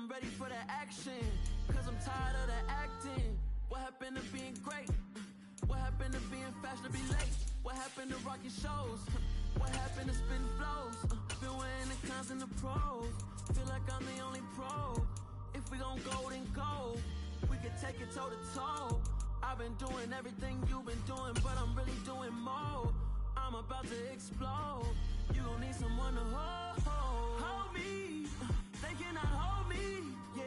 I'm ready for the action, cause I'm tired of the acting. What happened to being great? What happened to being fashionably late? What happened to rocking shows? What happened to spitting flows? Been wearing the cons and the pros. Feel like I'm the only pro. If we gon' go, then go. We can take it toe to toe. I've been doing everything you've been doing, but I'm really doing more. I'm about to explode. You gon' need someone to hold me. They cannot hold me. Yeah,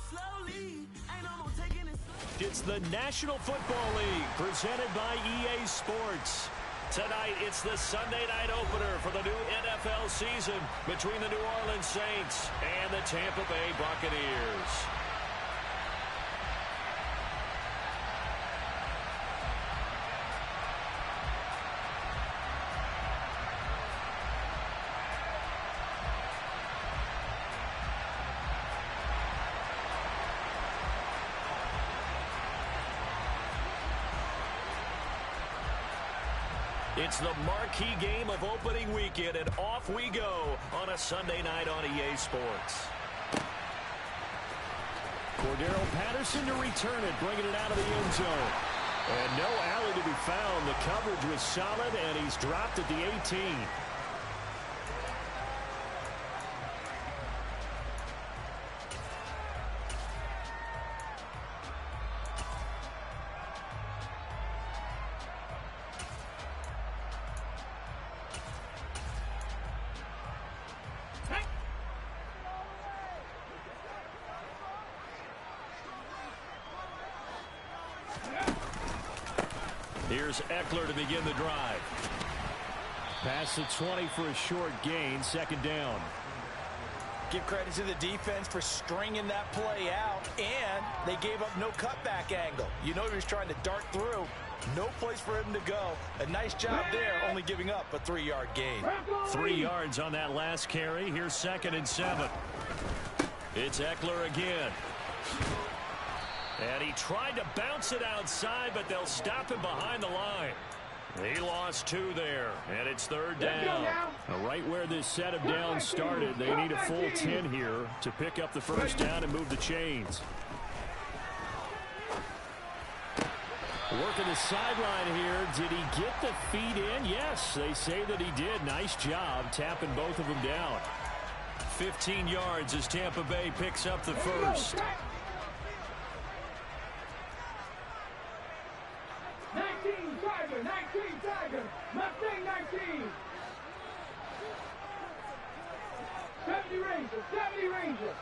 slowly. Ain't no more taking it. It's the National Football League presented by EA Sports. Tonight, it's the Sunday night opener for the new NFL season between the New Orleans Saints and the Tampa Bay Buccaneers. It's the marquee game of opening weekend, and off we go on a Sunday night on EA Sports. Cordero Patterson to return it, bringing it out of the end zone. And no alley to be found. The coverage was solid, and he's dropped at the 18. Here's Eckler to begin the drive. Pass the 20 for a short gain, second down. Give credit to the defense for stringing that play out, and they gave up no cutback angle. You know he was trying to dart through. No place for him to go. A nice job there, only giving up a 3-yard gain. 3 yards on that last carry. Here's 2nd and 7. It's Eckler again. And he tried to bounce it outside, but they'll stop him behind the line. He lost 2 there, and it's 3rd down. Right where this set of downs started, they need a full 10 here to pick up the first down and move the chains. Working the sideline here. Did he get the feet in? Yes, they say that he did. Nice job tapping both of them down. 15 yards as Tampa Bay picks up the first. 19 Tiger, Mustang 19. 70 Ranger.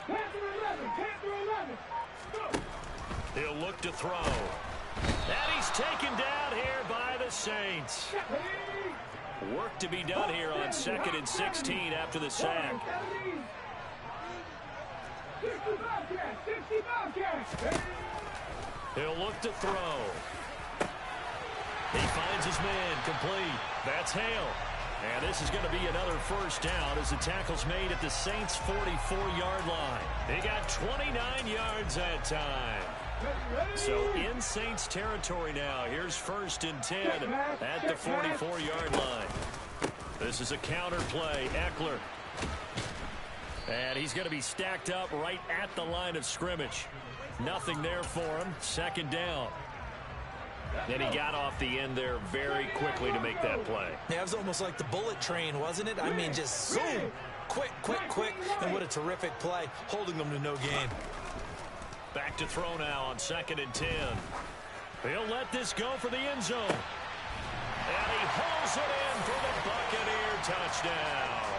Panther 11. Go. He'll look to throw. And he's taken down here by the Saints. Work to be done here on 2nd and 16 after the sack. 60 Bobcats. He'll look to throw. He finds his man complete. That's Hale. And this is going to be another first down as the tackle's made at the Saints' 44-yard line. They got 29 yards that time. So in Saints territory now. Here's 1st and 10 at the 44-yard line. This is a counter play. Eckler. And he's going to be stacked up right at the line of scrimmage. Nothing there for him. 2nd down. And he got off the end there very quickly to make that play. Yeah, it was almost like the bullet train, wasn't it? I mean, just zoom. Quick. And what a terrific play, holding them to no gain. Back to throw now on 2nd and 10. He'll let this go for the end zone. And he hauls it in for the Buccaneer touchdown.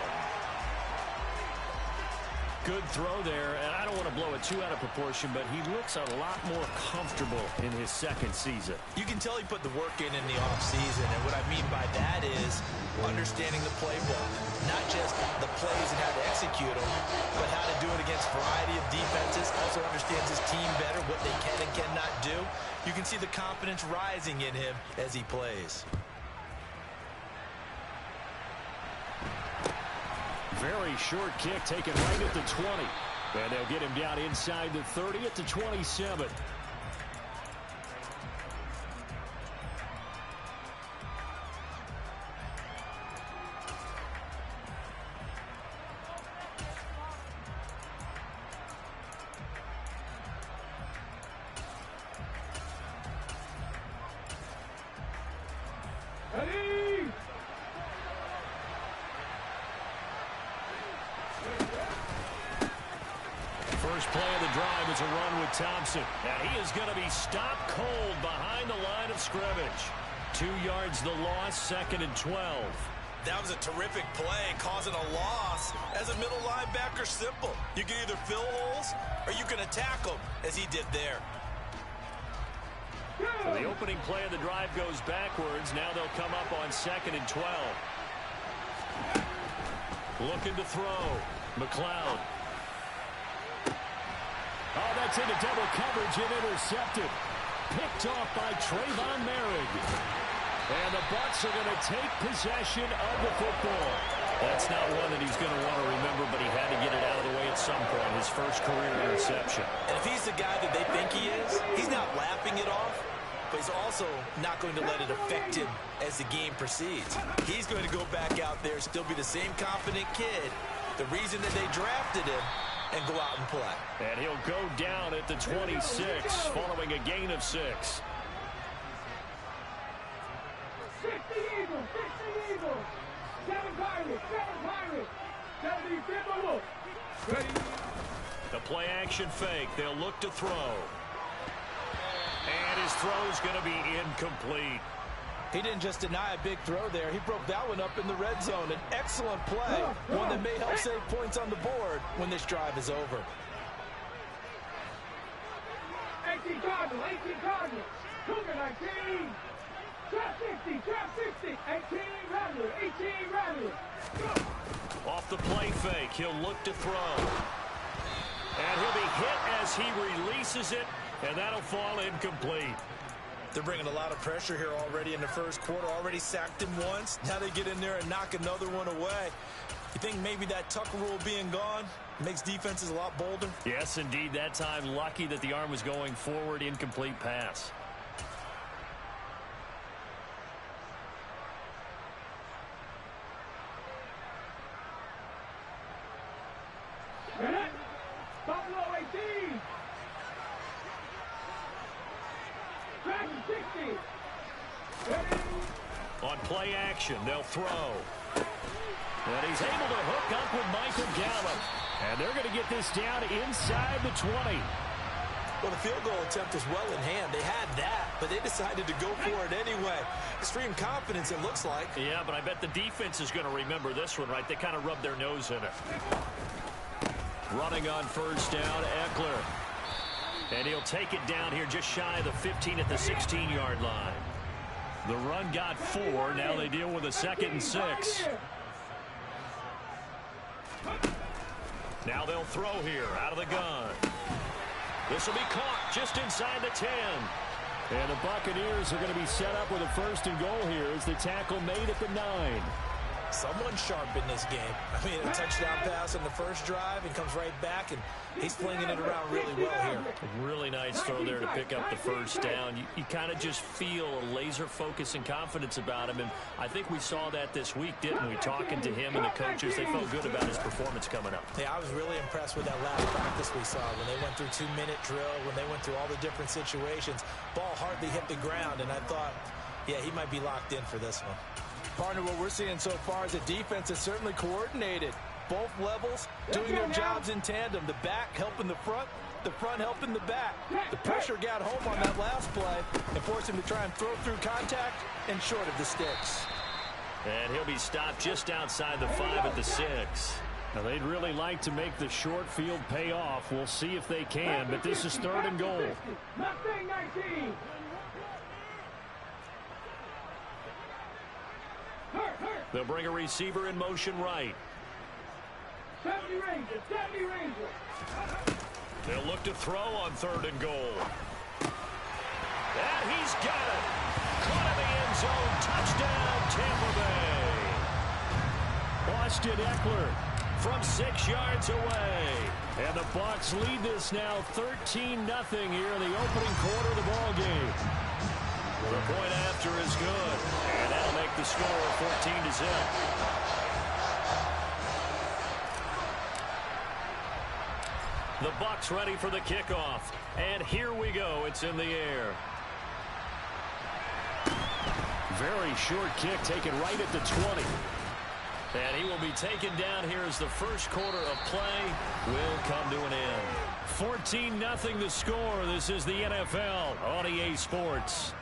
Good throw there, and I don't want to blow it too out of proportion, but he looks a lot more comfortable in his 2nd season. You can tell he put the work in the offseason, and what I mean by that is understanding the playbook. Not just the plays and how to execute them, but how to do it against a variety of defenses. Also understands his team better, what they can and cannot do. You can see the confidence rising in him as he plays. Very short kick taken right at the 20. And they'll get him down inside the 30 at the 27. First play of the drive is a run with Thompson. And he is going to be stopped cold behind the line of scrimmage. 2 yards the loss, 2nd and 12. That was a terrific play, causing a loss. As a middle linebacker, simple. You can either fill holes or you can attack them, as he did there. So the opening play of the drive goes backwards. Now they'll come up on 2nd and 12. Looking to throw. McLeod. Oh, that's into double coverage and intercepted. Picked off by Trayvon Merrick. And the Bucs are going to take possession of the football. That's not one that he's going to want to remember, but he had to get it out of the way at some point. His first career interception. And if he's the guy that they think he is, he's not laughing it off, but he's also not going to let it affect him as the game proceeds. He's going to go back out there, still be the same confident kid, the reason that they drafted him, and go out and play. And he'll go down at the 26 following a gain of 6. 60 Eagles, 60 Eagles. 7 Pirates, 70 Timberwolves. Ready? The play action fake. They'll look to throw. And his throw's going to be incomplete. He didn't just deny a big throw there. He broke that one up in the red zone. An excellent play, one that may help save points on the board when this drive is over. 18 Cardinals, 18 Cardinals. Cougar 19. Trap 60, trap 60. 18 Rattlers, 18 Rattlers. Off the play fake, he'll look to throw. And he'll be hit as he releases it, and that'll fall incomplete. They're bringing a lot of pressure here already in the first quarter. Already sacked him once. Now they get in there and knock another one away. You think maybe that Tucker rule being gone makes defenses a lot bolder? Yes, indeed. That time, lucky that the arm was going forward. Incomplete pass. Buffalo 18. Dragon 60. Ready? On play action, they'll throw. And he's able to hook up with Michael Gallup. And they're going to get this down inside the 20. Well, the field goal attempt was well in hand. They had that, but they decided to go for it anyway. Extreme confidence, it looks like. Yeah, but I bet the defense is going to remember this one, right? They kind of rubbed their nose in it. Running on first down, Eckler. And he'll take it down here just shy of the 15 at the 16-yard line. The run got 4. Now they deal with a 2nd and 6. Now they'll throw here out of the gun. This will be caught just inside the 10. And the Buccaneers are going to be set up with a 1st and goal here as the tackle made at the 9. Someone sharp in this game. I mean, a touchdown pass on the first drive and comes right back, and he's flinging it around really well here. Really nice throw there to pick up the first down. You kind of just feel a laser focus and confidence about him, and I think we saw that this week, didn't we? Talking to him and the coaches, they felt good about his performance coming up. Yeah, I was really impressed with that last practice we saw when they went through 2-minute drill, when they went through all the different situations. Ball hardly hit the ground, and I thought, yeah, he might be locked in for this one. Partner, what we're seeing so far is a defense that's certainly coordinated. Both levels doing their jobs in tandem. The back helping the front helping the back. The pressure got home on that last play and forced him to try and throw through contact and short of the sticks. And he'll be stopped just outside the 5 at the 6. Now, they'd really like to make the short field pay off. We'll see if they can, but this is 3rd and goal. Mustang 19. They'll bring a receiver in motion right. 70 Rangers, 70 Rangers. They'll look to throw on 3rd and goal. And he's got it. Caught in the end zone. Touchdown, Tampa Bay. Austin Eckler from 6 yards away. And the Bucs lead this now 13-0 here in the opening quarter of the ball game. The point after is good, and that'll make the score 14-0. The Bucs ready for the kickoff, and here we go. It's in the air. Very short kick taken right at the 20. And he will be taken down here as the first quarter of play will come to an end. 14-0 the score. This is the NFL on EA Sports.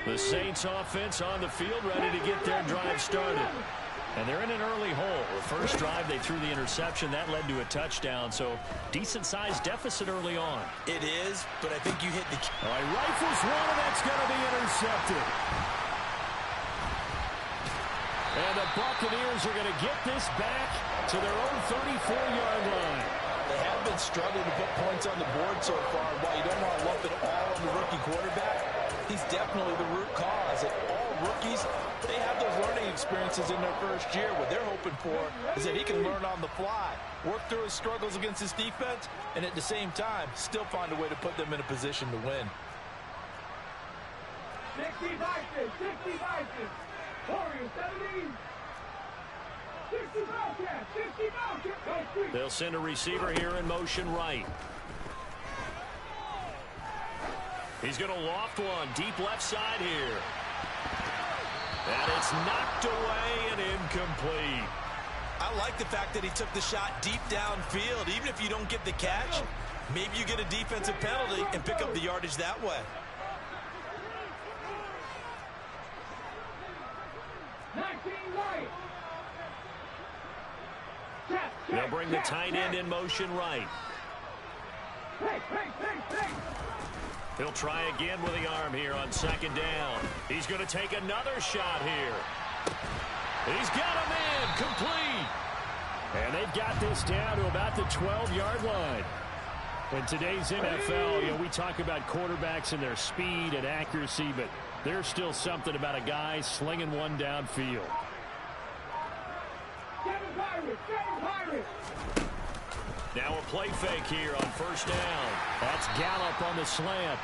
The Saints offense on the field ready to get their drive started. And they're in an early hole. The first drive, they threw the interception. That led to a touchdown, so decent-sized deficit early on. It is, but I think you hit the... All right, rifles one, and that's going to be intercepted. And the Buccaneers are going to get this back to their own 34-yard line. They have been struggling to put points on the board so far. While you don't want to lump it all on the rookie quarterback, he's definitely the root cause. And all rookies, they have those learning experiences in their first year. What they're hoping for is that he can learn on the fly, work through his struggles against his defense, and at the same time, still find a way to put them in a position to win. 60 Vikings, 60 Vikings. Warriors 17. 60 Wildcats, 60 Wildcats. They'll send a receiver here in motion right. He's going to loft one deep left side here. And it's knocked away and incomplete. I like the fact that he took the shot deep downfield. Even if you don't get the catch, maybe you get a defensive penalty and pick up the yardage that way. 19 right. They'll bring the tight end in motion right. He'll try again with the arm here on second down. He's going to take another shot here. He's got him in, complete. And they've got this down to about the 12-yard line. In today's NFL, we talk about quarterbacks and their speed and accuracy, but there's still something about a guy slinging one downfield. Now a play fake here on first down. That's Gallup on the slant.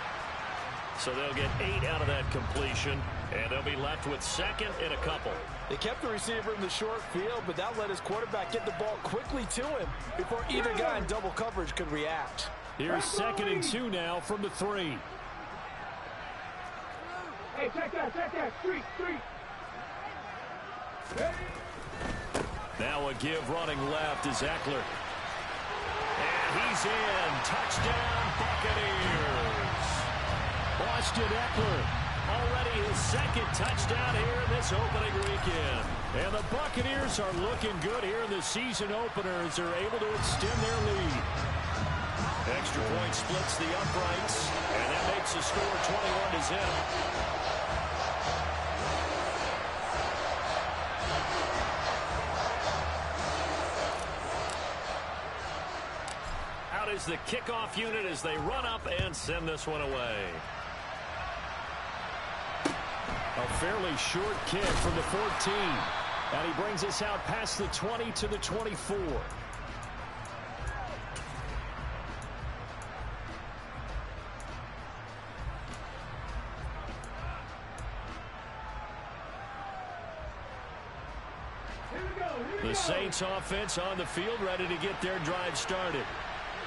So they'll get 8 out of that completion, and they'll be left with second and a couple. They kept the receiver in the short field, but that let his quarterback get the ball quickly to him before either guy in double coverage could react. Here's second and 2 now from the 3. Hey, check that, street. Now a give running left is Eckler. And he's in. Touchdown, Buccaneers. Austin Eckler, already his second touchdown here in this opening weekend. And the Buccaneers are looking good here in the season opener as they're able to extend their lead. Extra point splits the uprights, and that makes the score 21-0. Out is the kickoff unit as they run up and send this one away. A fairly short kick from the 14. And he brings us out past the 20 to the 24. The Saints offense on the field ready to get their drive started.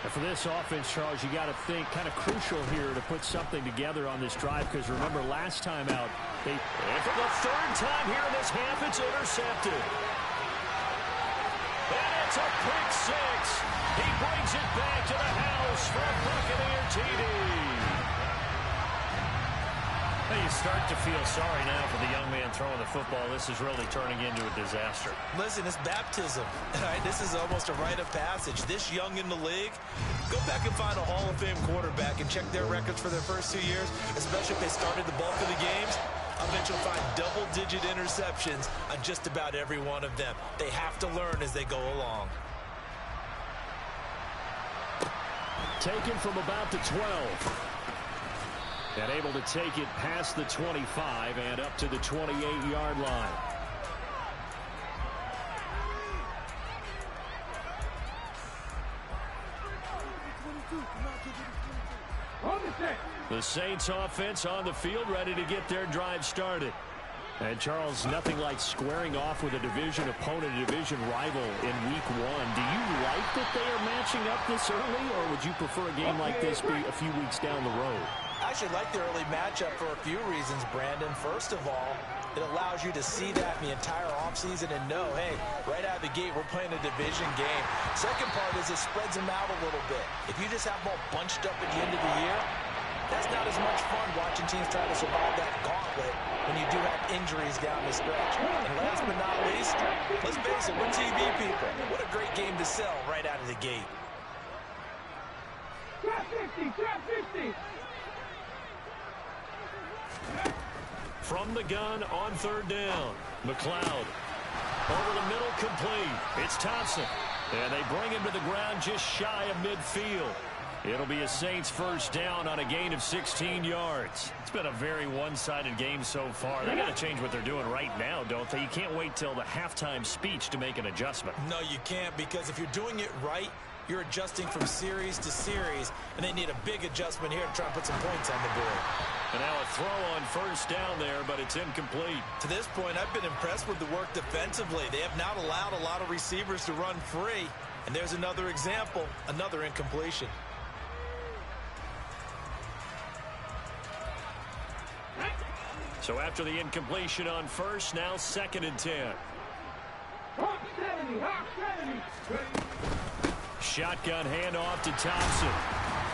And for this offense, Charles, you got to think kind of crucial here to put something together on this drive, because remember last time out, and for the third time here in this half, it's intercepted. And it's a pick six. He brings it back to the house for a Buccaneer TD. You start to feel sorry now for the young man throwing the football. This is really turning into a disaster. Listen, it's baptism. Right? This is almost a rite of passage. This young in the league, go back and find a Hall of Fame quarterback and check their records for their first 2 years, especially if they started the bulk of the games. I bet you'll find double-digit interceptions on just about every one of them. They have to learn as they go along. Taken from about the 12. And able to take it past the 25 and up to the 28-yard line. The Saints offense on the field, ready to get their drive started. And, Charles, nothing like squaring off with a division opponent, a division rival in week one. Do you like that they are matching up this early, or would you prefer a game like this be a few weeks down the road? I actually like the early matchup for a few reasons, Brandon. First of all, it allows you to see that in the entire offseason and know, hey, right out of the gate, we're playing a division game. Second part is it spreads them out a little bit. If you just have them all bunched up at the end of the year, that's not as much fun watching teams try to survive that gauntlet when you do have injuries down the stretch. And last but not least, let's face it, we're TV people. What a great game to sell right out of the gate. Trap 50, trap 50. From the gun on third down, McLeod over the middle, complete. It's Thompson, and they bring him to the ground just shy of midfield. It'll be a Saints first down on a gain of 16 yards. It's been a very one-sided game so far. They got to change what they're doing right now, don't they? You can't wait till the halftime speech to make an adjustment. No, you can't, because if you're doing it right, you're adjusting from series to series, and they need a big adjustment here to try and put some points on the board. And now a throw on first down there, but it's incomplete. To this point, I've been impressed with the work defensively. They have not allowed a lot of receivers to run free. And there's another example, another incompletion. So after the incompletion on first, now 2nd and 10. Hawk 70, Hawk 70. Shotgun handoff to Thompson.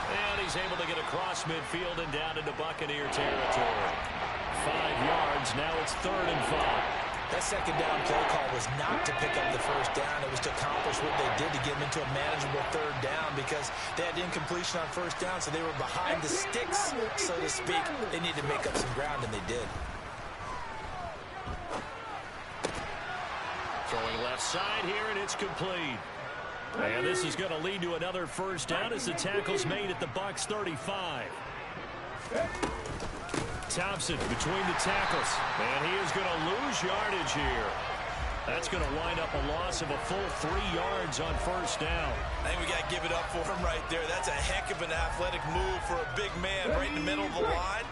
And he's able to get across midfield and down into Buccaneer territory. 5 yards, now it's 3rd and 5. That second down play call was not to pick up the first down. It was to accomplish what they did to get them into a manageable 3rd down, because they had incompletion on first down, so they were behind the sticks, so to speak. They needed to make up some ground, and they did. Throwing left side here, and it's complete. And this is going to lead to another first down as the tackle's made at the Bucs 35. Thompson between the tackles, and he is going to lose yardage here. That's going to wind up a loss of a full 3 yards on first down. I think we got to give it up for him right there. That's a heck of an athletic move for a big man right in the middle of the line.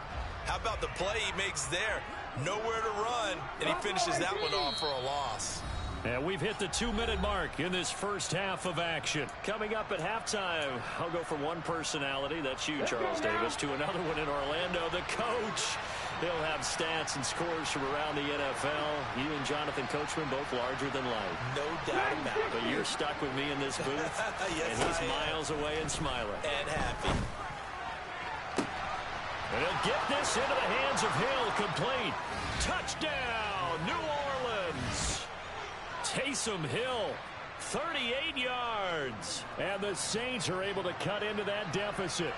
How about the play he makes there? Nowhere to run, and he finishes that one off for a loss. And we've hit the 2-minute mark in this first half of action. Coming up at halftime, I'll go from one personality, that's you, Charles Davis, to another one in Orlando, the coach. He'll have stats and scores from around the NFL. You and Jonathan Coachman both larger than life. No doubt about it. But you're stuck with me in this booth, yes, and he's miles away and smiling. And happy. And he'll get this into the hands of Hill, complete. Touchdown, New Orleans. Taysom Hill, 38 yards. And the Saints are able to cut into that deficit.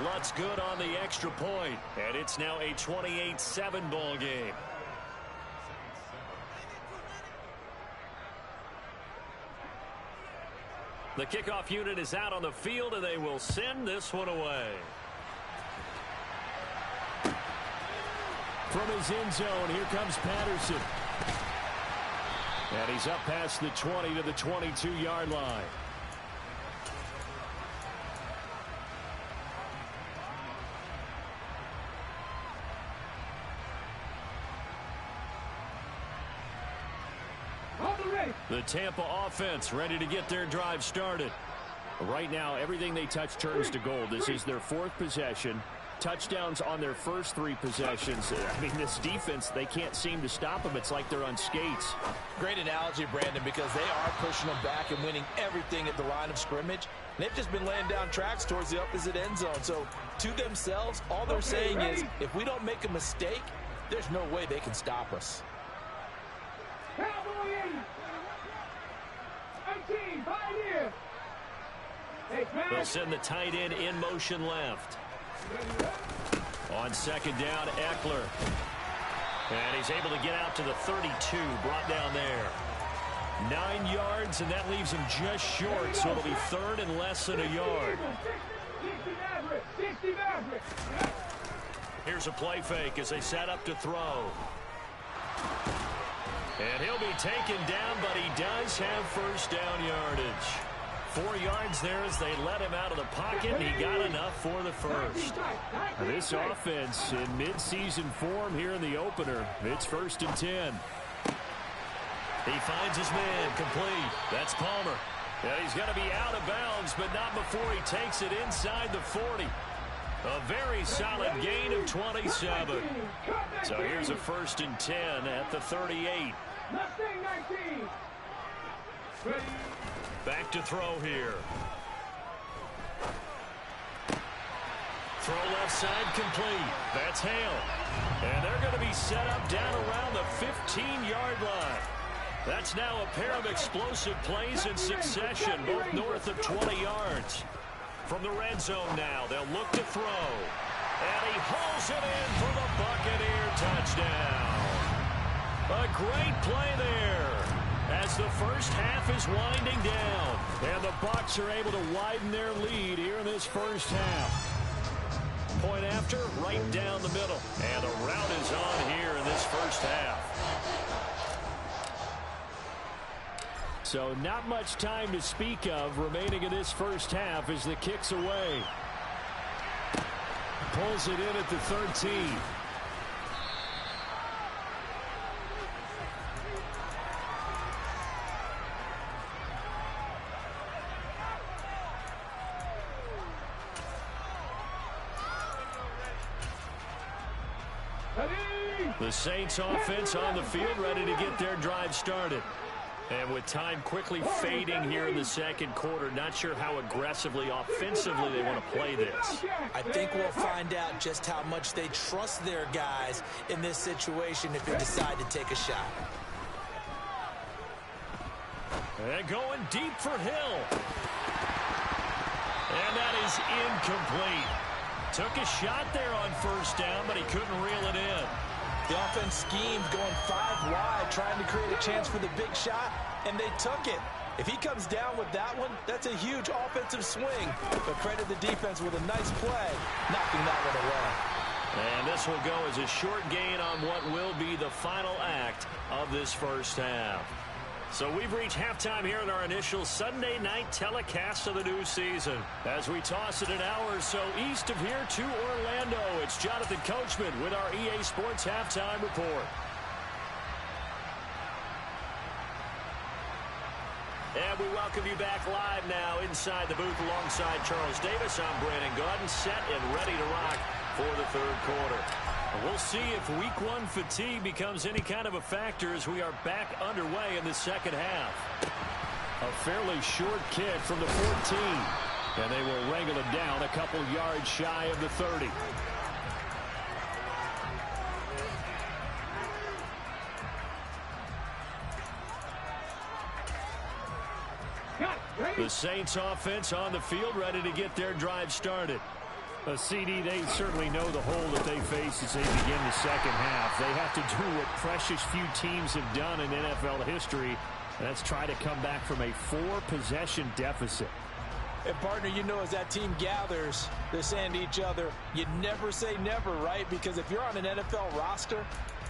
Lutz good on the extra point, and it's now a 28-7 ball game. The kickoff unit is out on the field, and they will send this one away. From his end zone, here comes Patterson. And he's up past the 20 to the 22-yard line. The Tampa offense ready to get their drive started. Right now, everything they touch turns to gold. This is their 4th possession. Touchdowns on their first 3 possessions. I mean, this defense, they can't seem to stop them. It's like they're on skates. Great analogy, Brandon, because they are pushing them back and winning everything at the line of scrimmage. They've just been laying down tracks towards the opposite end zone. So, to themselves, all they're saying is, if we don't make a mistake, there's no way they can stop us. They'll send the tight end in motion left. On second down, Eckler. And he's able to get out to the 32, brought down there. 9 yards, and that leaves him just short, so it'll be 3rd and less than a yard. Here's a play fake as they set up to throw. And he'll be taken down, but he does have first down yardage. 4 yards there as they let him out of the pocket, and he got enough for the first. Now this offense in midseason form here in the opener. It's 1st and 10. He finds his man complete. That's Palmer. Yeah, he's going to be out of bounds, but not before he takes it inside the 40. A very solid gain of 27. So here's a 1st and 10 at the 38. Back to throw here. Throw left side complete. That's Hale. And they're going to be set up down around the 15-yard line. That's now a pair of explosive plays in succession, both north of 20 yards. From the red zone now, they'll look to throw. And he hauls it in for the Buccaneer touchdown. A great play there as the first half is winding down. And the Bucs are able to widen their lead here in this first half. Point after, right down the middle. And the route is on here in this first half. So not much time to speak of remaining in this first half as the kick's away. Pulls it in at the 13. The Saints offense on the field ready to get their drive started. And with time quickly fading here in the second quarter, not sure how aggressively, offensively they want to play this. I think we'll find out just how much they trust their guys in this situation if they decide to take a shot. And going deep for Hill. And that is incomplete. Took a shot there on first down, but he couldn't reel it in. The offense schemed going 5 wide, trying to create a chance for the big shot, and they took it. If he comes down with that one, that's a huge offensive swing. But credit the defense with a nice play, knocking that one away. And this will go as a short gain on what will be the final act of this first half. So we've reached halftime here in our initial Sunday night telecast of the new season. As we toss it an hour or so east of here to Orlando, it's Jonathan Coachman with our EA Sports Halftime Report. And we welcome you back live now inside the booth alongside Charles Davis. I'm Brandon Gaudin, set and ready to rock for the third quarter. We'll see if week 1 fatigue becomes any kind of a factor as we are back underway in the second half. A fairly short kick from the 14. And they will wrangle him down a couple yards shy of the 30. The Saints offense on the field ready to get their drive started. A CD, they certainly know the hole that they face as they begin the second half. They have to do what precious few teams have done in NFL history, and that's try to come back from a 4-possession deficit. And partner, you know, as that team gathers, they're saying to each other, you never say never, right? Because if you're on an NFL roster,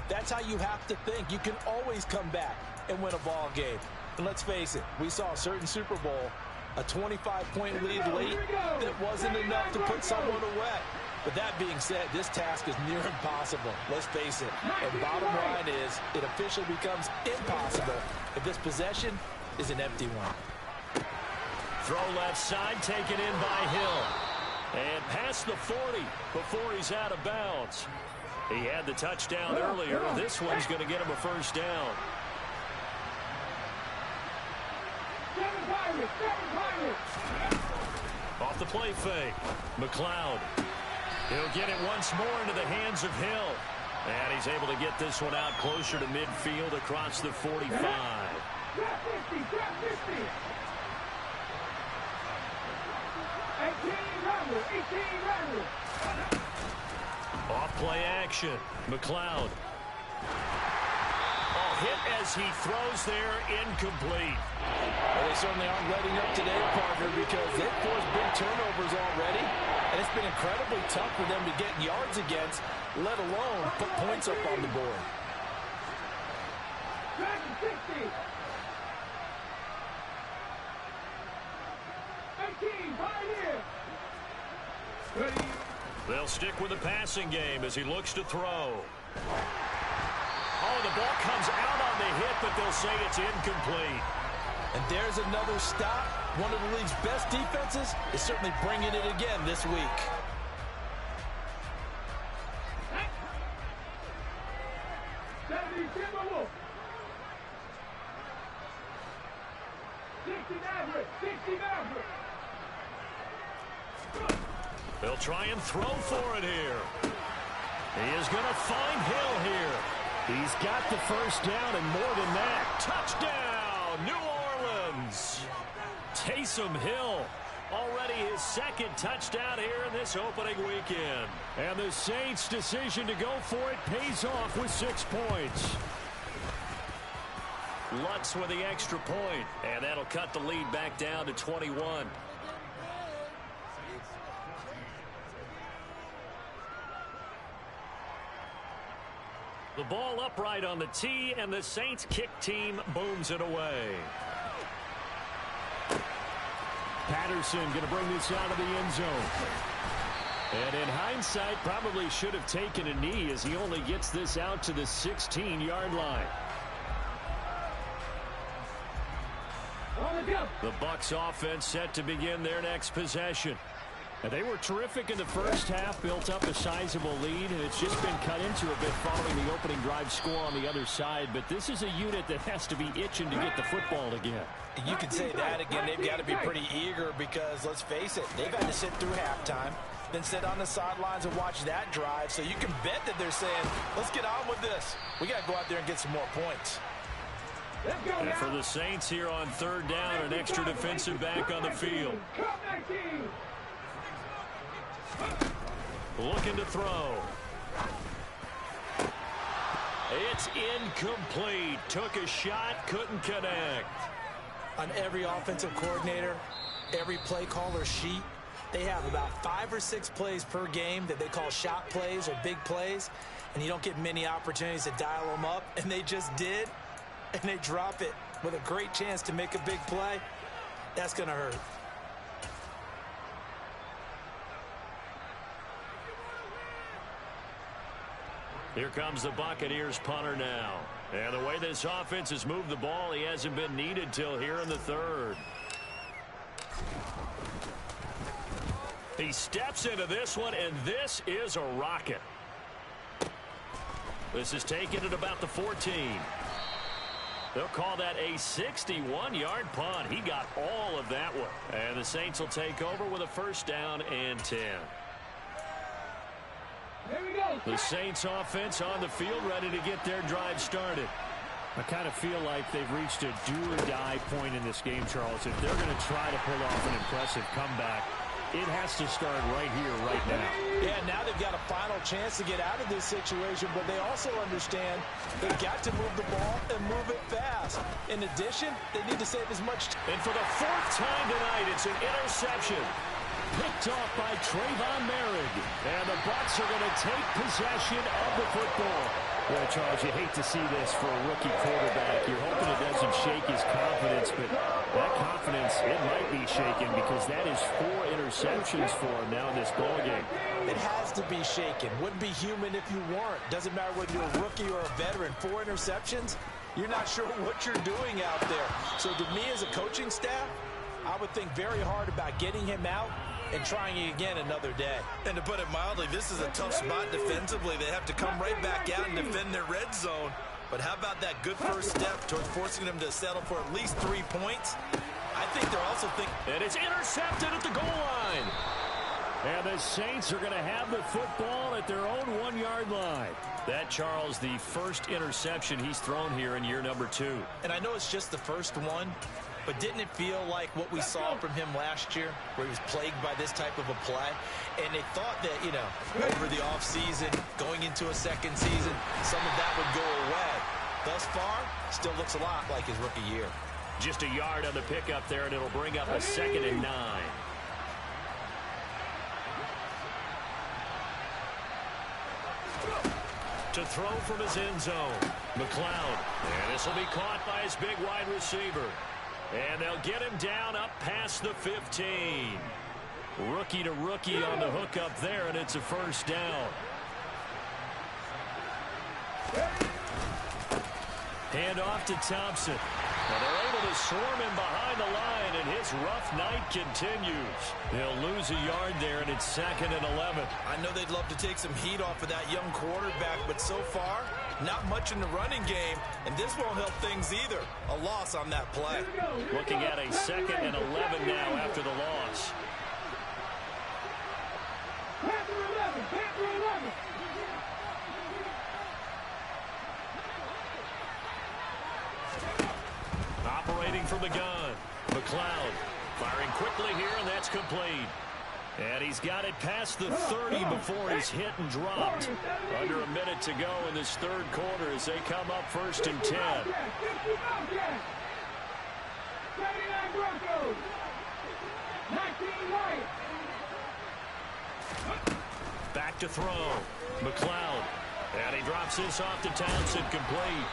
that's how you have to think. You can always come back and win a ball game. And let's face it, we saw a certain Super Bowl, a 25-point lead late that wasn't enough to put someone away. But that being said, this task is near impossible. Let's face it. And bottom line is, it officially becomes impossible if this possession is an empty one. Throw left side, taken in by Hill. And past the 40 before he's out of bounds. He had the touchdown earlier. This one's going to get him a first down. Off the play fake. McLeod. He'll get it once more into the hands of Hill. And he's able to get this one out closer to midfield across the 45. Off play action. McLeod. Hit as he throws there, incomplete. Well, they certainly aren't letting up today, partner, because they've forced big turnovers already, and it's been incredibly tough for them to get yards against, let alone put points up on the board. 18, Pioneer. Ready. They'll stick with the passing game as he looks to throw. Oh, the ball comes out on the hit, but they'll say it's incomplete. And there's another stop. One of the league's best defenses is certainly bringing it again this week. They'll try and throw for it here. He is going to find Hill here. He's got the first down and more than that. Touchdown, New Orleans. Taysom Hill, already his second touchdown here in this opening weekend. And the Saints' decision to go for it pays off with 6 points. Lutz with the extra point, and that'll cut the lead back down to 21. The ball upright on the tee, and the Saints kick team booms it away. Patterson going to bring this out of the end zone. And in hindsight, probably should have taken a knee as he only gets this out to the 16-yard line. The Bucs offense set to begin their next possession. And they were terrific in the first half, built up a sizable lead, and it's just been cut into a bit following the opening drive score on the other side. But this is a unit that has to be itching to get the football again. You can say that again. They've got to be pretty eager because, let's face it, they've had to sit through halftime, then sit on the sidelines and watch that drive. So you can bet that they're saying, let's get on with this. We got to go out there and get some more points. And for the Saints here on third down, an extra defensive back on the field. Looking to throw. It's incomplete. Took a shot, couldn't connect. On every offensive coordinator, every play caller sheet, they have about 5 or 6 plays per game that they call shot plays or big plays, and you don't get many opportunities to dial them up, and they just did, and they drop it with a great chance to make a big play. That's going to hurt. Here comes the Buccaneers punter now. And the way this offense has moved the ball, he hasn't been needed till here in the third. He steps into this one, and this is a rocket. This is taken at about the 14. They'll call that a 61-yard punt. He got all of that one. And the Saints will take over with a first down and 10. The Saints offense on the field ready to get their drive started. I kind of feel like they've reached a do-or-die point in this game, Charles. If they're going to try to pull off an impressive comeback, it has to start right here, right now. Yeah, now they've got a final chance to get out of this situation, but they also understand they've got to move the ball and move it fast. In addition, they need to save as much time. And for the 4th time tonight, it's an interception. Picked off by Trayvon Merrick. And the Bucs are going to take possession of the football. Well, Charles, you hate to see this for a rookie quarterback. You're hoping it doesn't shake his confidence, but that confidence, it might be shaken because that is 4 interceptions for him now in this ballgame. It has to be shaken. Wouldn't be human if you weren't. Doesn't matter whether you're a rookie or a veteran. 4 interceptions, you're not sure what you're doing out there. So to me as a coaching staff, I would think very hard about getting him out and trying it again another day. And to put it mildly, this is a tough spot defensively. They have to come right back out and defend their red zone. But how about that good first step towards forcing them to settle for at least 3 points? I think they're also thinking... And it's intercepted at the goal line. And the Saints are going to have the football at their own 1-yard line. That, Charles, the first interception he's thrown here in year number 2. And I know it's just the first one, but didn't it feel like what we saw from him last year, where he was plagued by this type of a play? And they thought that, you know, over the offseason, going into a second season, some of that would go away. Thus far, still looks a lot like his rookie year. Just a yard on the pickup there, and it'll bring up a 2nd and 9. To throw from his end zone, McLeod. And this will be caught by his big wide receiver. And they'll get him down up past the 15. Rookie to rookie on the hook up there, and it's a first down. Hand off to Thompson. And they're able to swarm him behind the line, and his rough night continues. They'll lose a yard there, and it's 2nd and 11. I know they'd love to take some heat off of that young quarterback, but so far, not much in the running game, and this won't help things either. A loss on that play. Looking at a 2nd and 11 now after the loss. Panther 11, Panther 11. Operating from the gun. McLeod firing quickly here, and that's complete. And he's got it past the 30 before he's hit and dropped. Under a minute to go in this third quarter as they come up 1st and 10. 79 Broncos. 19 Lions. Back to throw. McLeod. And he drops this off to Townsend, complete.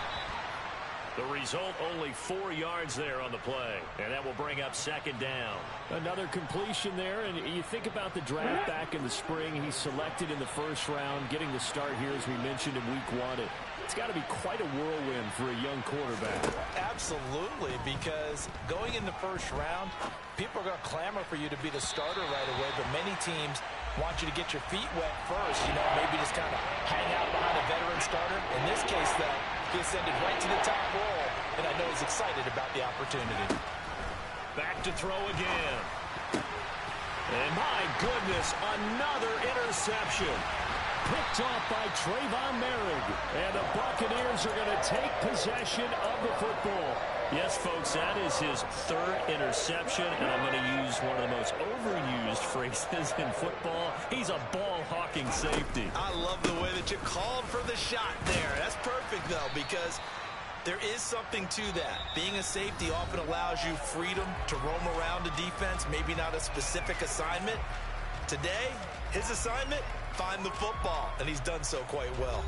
The result, only 4 yards there on the play. And that will bring up 2nd down. Another completion there, and you think about the draft back in the spring. He's selected in the 1st round, getting the start here, as we mentioned, in week 1. It's got to be quite a whirlwind for a young quarterback. Absolutely, because going in the 1st round, people are going to clamor for you to be the starter right away, but many teams want you to get your feet wet first, maybe just kind of hang out behind a veteran starter. In this case, though, he ascended right to the top role, and I know he's excited about the opportunity. Back to throw again. And my goodness, another interception. Picked off by Trayvon Merrick. And the Buccaneers are going to take possession of the football. Yes, folks, that is his 3rd interception, and I'm going to use one of the most overused phrases in football. He's a ball-hawking safety. I love the way that you called for the shot there. That's perfect, though, because there is something to that. Being a safety often allows you freedom to roam around the defense, maybe not a specific assignment. Today, his assignment, find the football, and he's done so quite well.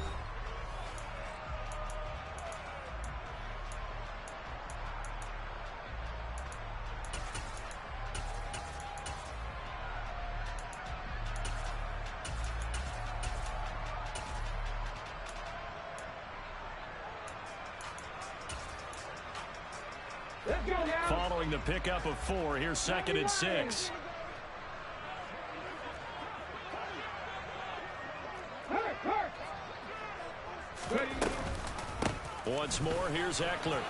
Following the pickup of 4, here's 2nd and 6. Once more, here's Eckler.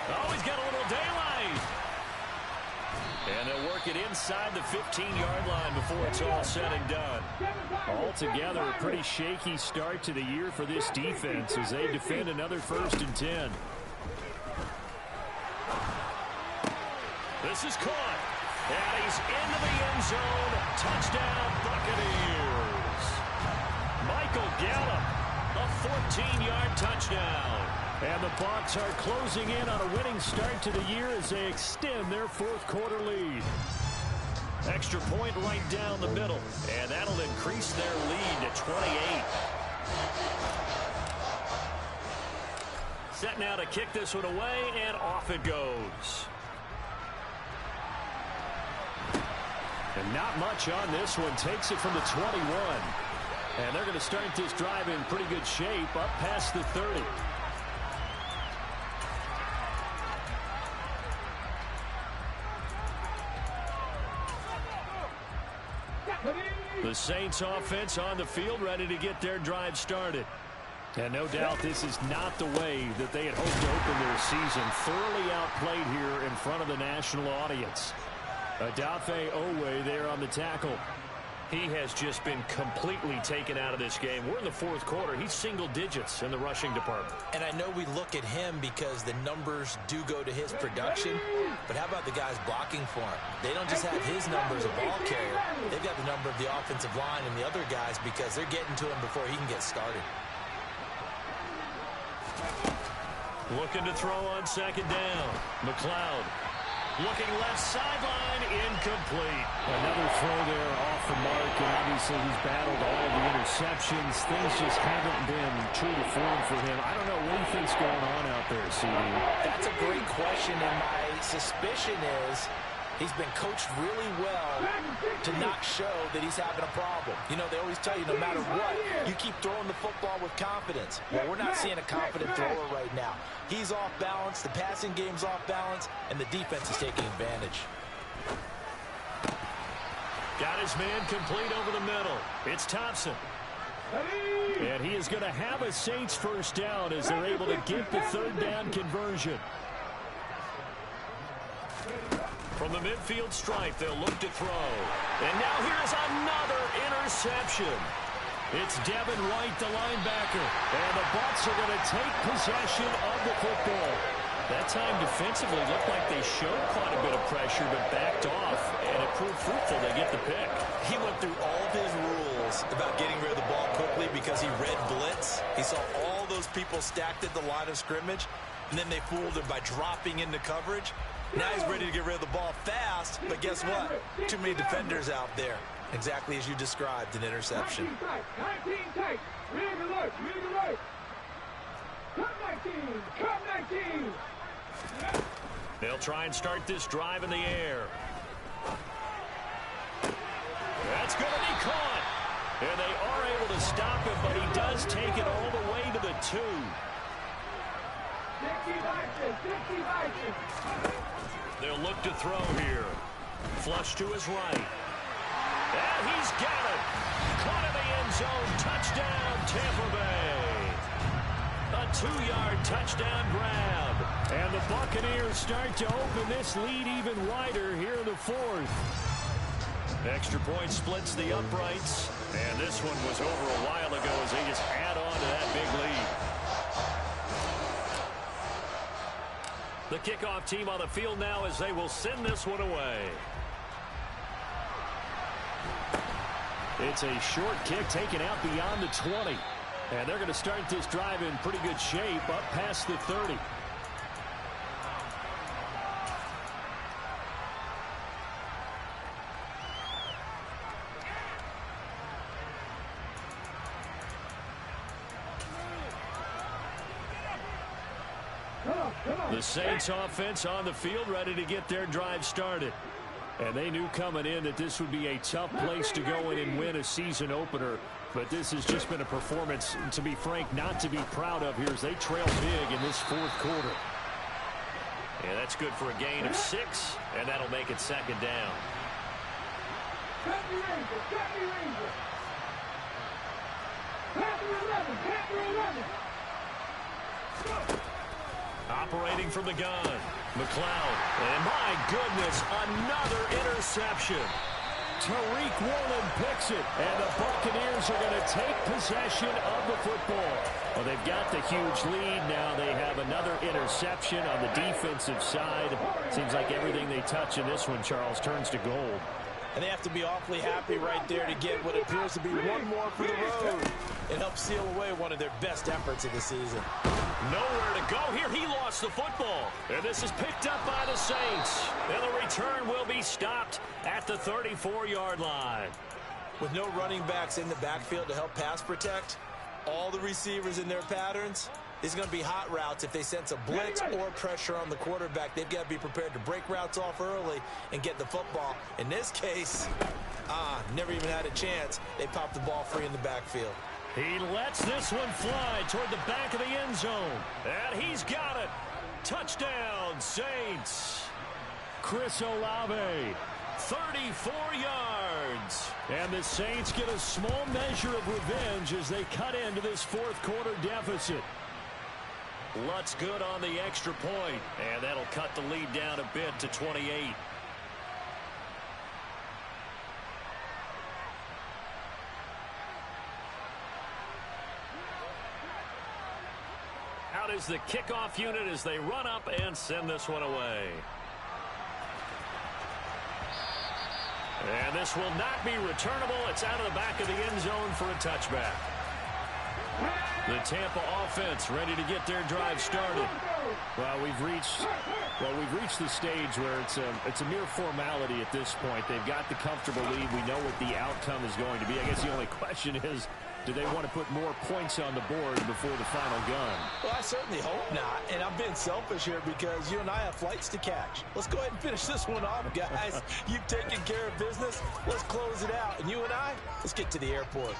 Oh, he's got a little daylight. And they'll work it inside the 15-yard line before it's all said and done. Altogether, a pretty shaky start to the year for this defense as they defend another 1st and 10. This is caught. And he's into the end zone. Touchdown, Buccaneers. Michael Gallup, a 14-yard touchdown. And the Bucs are closing in on a winning start to the year as they extend their 4th quarter lead. Extra point right down the middle. And that'll increase their lead to 28. Set now to kick this one away, and off it goes. And not much on this one. Takes it from the 21. And they're going to start this drive in pretty good shape up past the 30. The Saints offense on the field, ready to get their drive started. And no doubt this is not the way that they had hoped to open their season. Thoroughly outplayed here in front of the national audience. Odafe Owe there on the tackle. He has just been completely taken out of this game. We're in the 4th quarter. He's single digits in the rushing department. And I know we look at him because the numbers do go to his production, but how about the guys blocking for him? They don't just have his number as a ball carrier. They've got the number of the offensive line and the other guys because they're getting to him before he can get started. Looking to throw on 2nd down. McLeod. Looking left sideline, incomplete. Another throw there off the mark, and obviously he's battled all of the interceptions. Things just haven't been true to form for him. I don't know what he thinks going on out there, CD. That's a great question, and my suspicion is he's been coached really well to not show that he's having a problem. You know, they always tell you no matter what, you keep throwing the football with confidence. Well, we're not seeing a confident thrower right now. He's off balance, the passing game's off balance, and the defense is taking advantage. Got his man complete over the middle. It's Thompson. And he is going to have a Saints first down as they're able to get the third down conversion. From the midfield stripe, they'll look to throw. And now here's another interception. It's Devin White, the linebacker. And the Bucs are going to take possession of the football. That time defensively looked like they showed quite a bit of pressure but backed off, and it proved fruitful. They get the pick. He went through all of his rules about getting rid of the ball quickly because he read blitz. He saw all those people stacked at the line of scrimmage, and then they fooled him by dropping into coverage. Now he's ready to get rid of the ball fast, but guess what? Too many defenders out there. Exactly as you described, an interception. 19 tight. Rig alert. Rig alert. Come 19. Come 19. They'll try and start this drive in the air. That's going to be caught. And they are able to stop him, but he does take it all the way to the 2. 60 They'll look to throw here. Flush to his right. And he's got it. Caught in the end zone. Touchdown, Tampa Bay. A 2-yard touchdown grab. And the Buccaneers start to open this lead even wider here in the 4th. Extra point splits the uprights. And this one was over a while ago as they just add on to that big lead. The kickoff team on the field now as they will send this one away. It's a short kick taken out beyond the 20. And they're going to start this drive in pretty good shape up past the 30. The Saints offense on the field ready to get their drive started. And they knew coming in that this would be a tough place to go in and win a season opener. But this has just been a performance, to be frank, not to be proud of here as they trail big in this 4th quarter. And that's good for a gain of 6, and that'll make it second down. Operating from the gun, McLeod. And my goodness, another interception. Tariq Woolen picks it, and the Buccaneers are going to take possession of the football. Well, they've got the huge lead now. They have another interception on the defensive side. Seems like everything they touch in this one, Charles, turns to gold. And they have to be awfully happy right there to get what appears to be one more for the road and help seal away one of their best efforts of the season. Nowhere to go here. He lost the football. And this is picked up by the Saints. And the return will be stopped at the 34-yard line. With no running backs in the backfield to help pass protect, all the receivers in their patterns, these are going to be hot routes. If they sense a blitz or pressure on the quarterback, they've got to be prepared to break routes off early and get the football. In this case, never even had a chance. They popped the ball free in the backfield. He lets this one fly toward the back of the end zone. And he's got it. Touchdown, Saints. Chris Olave, 34 yards. And the Saints get a small measure of revenge as they cut into this 4th quarter deficit. Lutz good on the extra point, and that'll cut the lead down a bit to 28. Out is the kickoff unit as they run up and send this one away. And this will not be returnable. It's out of the back of the end zone for a touchback. The Tampa offense ready to get their drive started. Well, we've reached the stage where it's a mere formality at this point. They've got the comfortable lead. We know what the outcome is going to be. I guess the only question is, Do they want to put more points on the board before the final gun? Well, I certainly hope not. And I'm being selfish here because you and I have flights to catch. Let's go ahead and finish this one off, guys. You've taken care of business. Let's close it out. And you and I, let's get to the airport.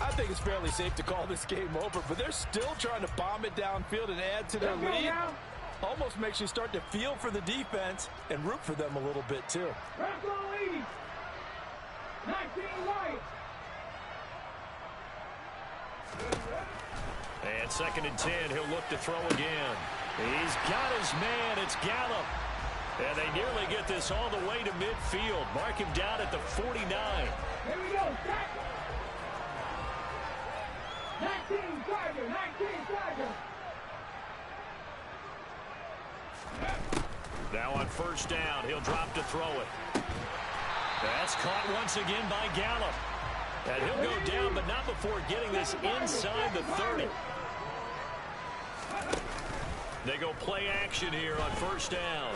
I think it's fairly safe to call this game over, but they're still trying to bomb it downfield and add to their lead. Almost makes you start to feel for the defense and root for them a little bit, too. 19 right. And 2nd and 10, he'll look to throw again. He's got his man. It's Gallup. And they nearly get this all the way to midfield. Mark him down at the 49. Here we go. 19 Tiger. 19 Tiger. Now on 1st down, he'll drop to throw it. That's caught once again by Gallup. And he'll go down, but not before getting this inside the 30. They go play action here on 1st down.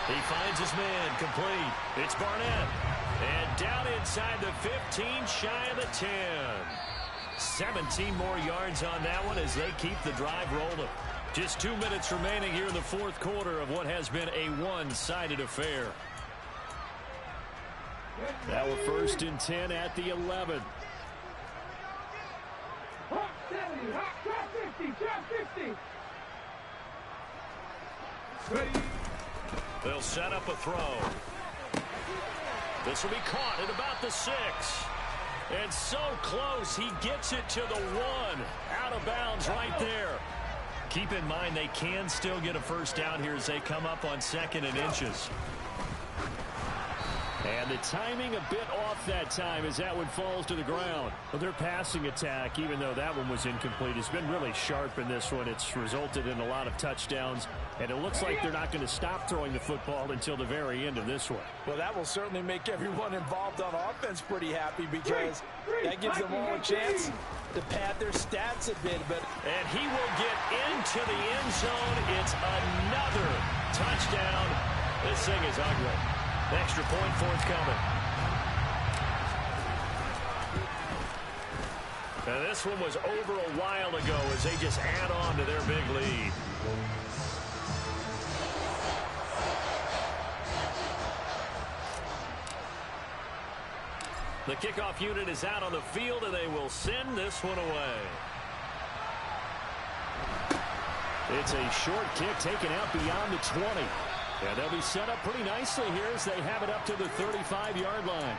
He finds his man complete. It's Barnett. And down inside the 15, shy of the 10. 17 more yards on that one as they keep the drive rolling. Just 2 minutes remaining here in the 4th quarter of what has been a one-sided affair. Now a 1st and 10 at the 11. Hot 70, hot trap 50, trap 50. Ready. They'll set up a throw. This will be caught at about the 6. And so close, he gets it to the 1. Out of bounds right there. Keep in mind they can still get a 1st down here as they come up on 2nd and inches. And the timing a bit off that time as that one falls to the ground. Well, their passing attack, even though that one was incomplete, has been really sharp in this one. It's resulted in a lot of touchdowns, and it looks like they're not going to stop throwing the football until the very end of this one. Well, that will certainly make everyone involved on offense pretty happy because that gives them all a chance to pad their stats a bit. And he will get into the end zone. It's another touchdown. This thing is ugly. Extra point forthcoming. And this one was over a while ago as they just add on to their big lead. The kickoff unit is out on the field, and they will send this one away. It's a short kick taken out beyond the 20. And they'll be set up pretty nicely here as they have it up to the 35-yard line.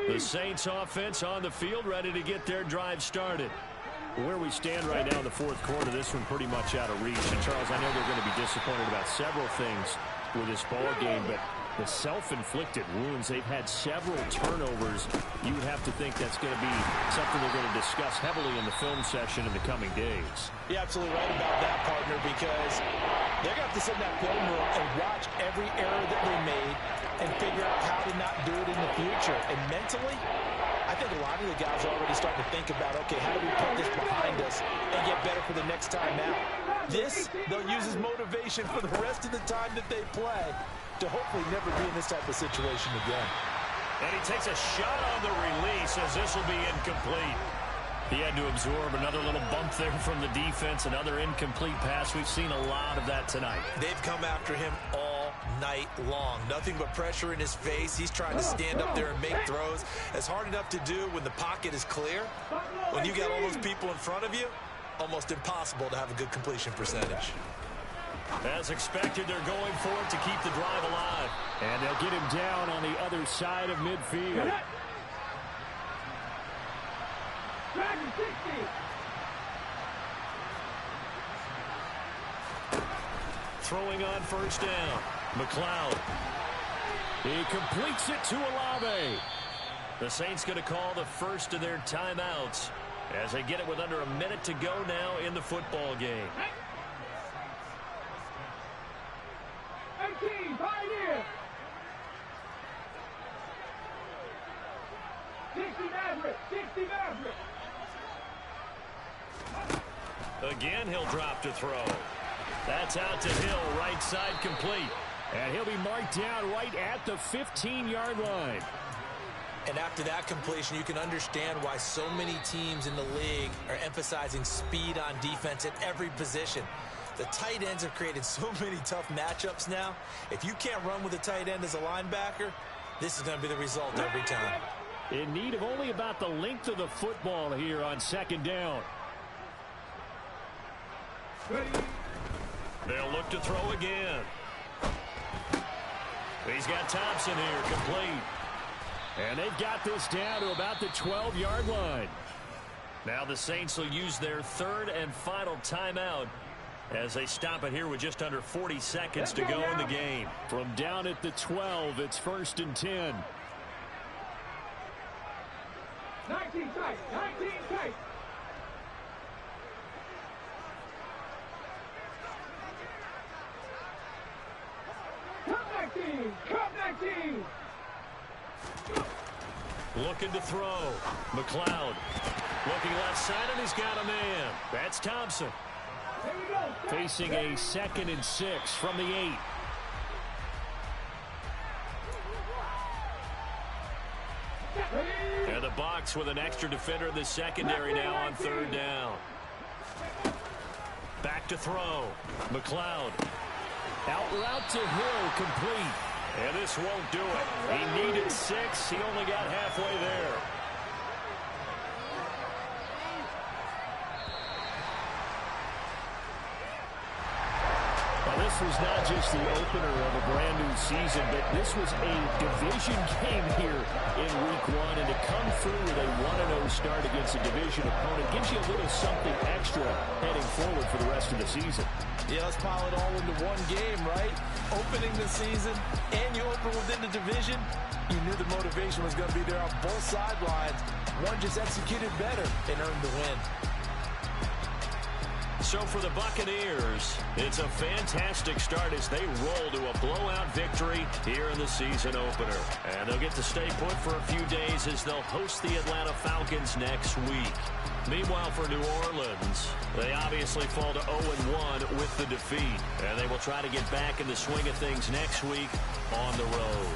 The Saints offense on the field, ready to get their drive started. Where we stand right now in the 4th quarter, this one pretty much out of reach. And, Charles, I know they're going to be disappointed about several things with this ball game, but the self-inflicted wounds, they've had several turnovers. You would have to think that's going to be something they're going to discuss heavily in the film session in the coming days. You're absolutely right about that, partner, because they're going to have to sit in that film room and watch every error that they made and figure out how to not do it in the future. And mentally, I think a lot of the guys are already starting to think about, okay, how do we put this behind us and get better for the next time out? This, they'll use as motivation for the rest of the time that they play to hopefully never be in this type of situation again. And he takes a shot on the release as this will be incomplete. He had to absorb another little bump there from the defense, another incomplete pass. We've seen a lot of that tonight. They've come after him all night long. Nothing but pressure in his face. He's trying to stand up there and make throws. It's hard enough to do when the pocket is clear. When you got all those people in front of you, almost impossible to have a good completion percentage. As expected, they're going for it to keep the drive alive. And they'll get him down on the other side of midfield. Throwing on 1st down. McLeod. He completes it to Olave. The Saints going to call the first of their timeouts as they get it with under a minute to go now in the football game. 18, Pioneer. 60 Maverick, 60 Maverick. Again, he'll drop to throw. That's out to Hill, right side complete. And he'll be marked down right at the 15-yard line. And after that completion, you can understand why so many teams in the league are emphasizing speed on defense at every position. The tight ends have created so many tough matchups now. If you can't run with a tight end as a linebacker, this is going to be the result every time. In need of only about the length of the football here on second down. They'll look to throw again. He's got Thompson here, complete. And they've got this down to about the 12-yard line. Now the Saints will use their third and final timeout as they stop it here with just under 40 seconds to go in the game. From down at the 12, it's 1st and 10. 19 tight, 19 tight. Come 19. Looking to throw. McLeod looking left side, and he's got a man. That's Thompson. Facing a 2nd and 6 from the 8. And the Bucs with an extra defender in the secondary now on 3rd down. Back to throw. McLeod. Out route to Hill, complete. And this won't do it. He needed 6. He only got halfway there. Well, this was not just the opener of a brand new season, but this was a division game here in Week 1. And to come through with a 1-0 start against a division opponent gives you a little something extra heading forward for the rest of the season. Yeah, let's pile it all into one game, right? Opening the season, and you open within the division. You knew the motivation was going to be there on both sidelines. One just executed better and earned the win. So for the Buccaneers, it's a fantastic start as they roll to a blowout victory here in the season opener. And they'll get to stay put for a few days as they'll host the Atlanta Falcons next week. Meanwhile, for New Orleans, they obviously fall to 0-1 with the defeat. And they will try to get back in the swing of things next week on the road.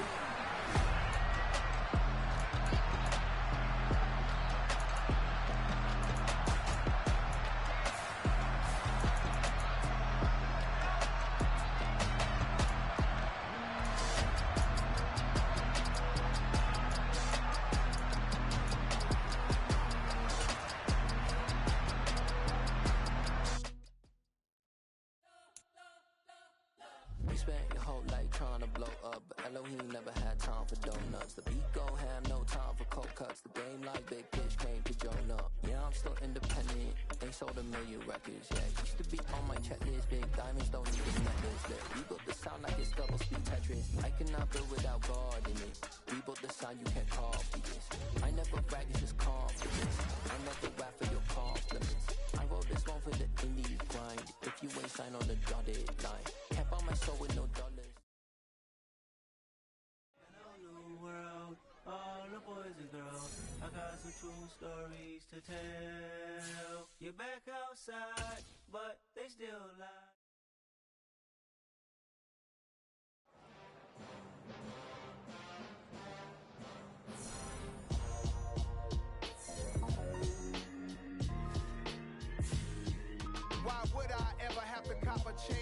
Spent your whole life trying to blow up, but Elohim never had time for donuts. The beat go have no time for cold cuts. The game like Big Pitch came to Jonah. Yeah, I'm still independent. They sold 1 million records. Yeah, used to be on my checklist. Big diamonds don't need a necklace. Yeah, we built the sound like it's double speed Tetris. I cannot build without God in it. We built the sound, you can't copy this. I never brag, it's just confidence. I never rap for your compliments. I wrote this one for the indie grind. If you ain't signed on the dotted line, can't buy my soul with no dollars. All the boys and girls, I got some true stories to tell. You're back outside, but they still lie. Why would I